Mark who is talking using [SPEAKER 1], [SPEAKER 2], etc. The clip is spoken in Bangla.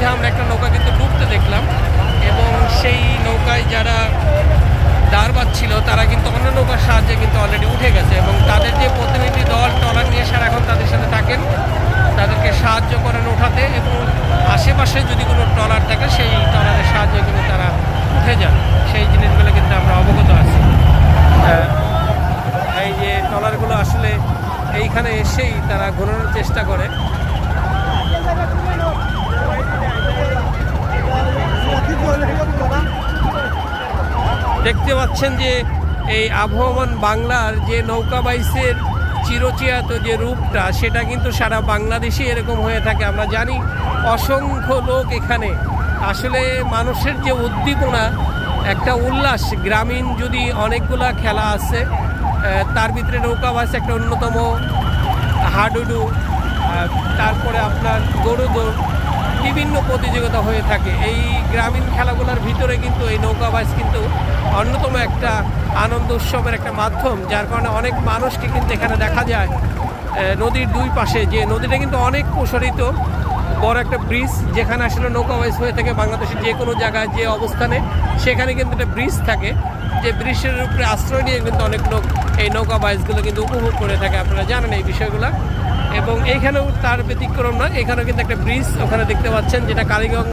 [SPEAKER 1] মধ্যে আমরা একটা নৌকা কিন্তু ডুবতে দেখলাম, এবং সেই নৌকায় যারা দাঁড় বাঁধছিল তারা কিন্তু অন্য নৌকার সাহায্যে কিন্তু অলরেডি উঠে গেছে, এবং তাদের যে প্রতিনিধি দল ট্রলার নিয়ে সারাক্ষণ তাদের সাথে থাকেন, তাদেরকে সাহায্য করেন ওঠাতে, এবং আশেপাশে যদি কোনো ট্রলার থাকে সেই ট্রলারের সাহায্যে কিন্তু তারা উঠে যান। সেই জিনিসগুলো কিন্তু আমরা অবগত আছি। এই যে ট্রলারগুলো আসলে এইখানে এসেই তারা ঘোরানোর চেষ্টা করে। দেখতে পাচ্ছেন যে এই আবহমান বাংলার যে নৌকা বাইসের চিরচিরাত যে রূপটা, সেটা কিন্তু সারা বাংলাদেশে এরকম হয়ে থাকে। আমরা জানি অসংখ্য লোক এখানে, আসলে মানুষের যে উদ্দীপনা, একটা উল্লাস, গ্রামীণ যদি অনেকগুলা খেলা আছে তার ভিতরে নৌকা বাইস একটা অন্যতম। হাডুডু, তারপরে আপনার গরু দৌড়, বিভিন্ন প্রতিযোগিতা হয়ে থাকে। এই গ্রামীণ খেলাগুলোর ভিতরে কিন্তু এই নৌকা বাইচ কিন্তু অন্যতম একটা আনন্দ উৎসবের একটা মাধ্যম, যার কারণে অনেক মানুষকে কিন্তু এখানে দেখা যায়। নদীর দুই পাশে যে নদীটা কিন্তু অনেক প্রসারিত, বড় একটা ব্রিজ, যেখানে আসলে নৌকা বাইচ হয়ে থাকে বাংলাদেশের যে কোনো জায়গায় যে অবস্থানে, সেখানে কিন্তু একটা ব্রিজ থাকে, যে ব্রিজের উপরে আশ্রয় নিয়ে কিন্তু অনেক লোক এই নৌকা বাইচগুলো কিন্তু উপভোগ করে থাকে। আপনারা জানেন এই বিষয়গুলো। এবং এইখানেও তার ব্যতিক্রম না, এখানেও কিন্তু একটা ব্রিজ ওখানে দেখতে পাচ্ছেন, যেটা কালীগঞ্জ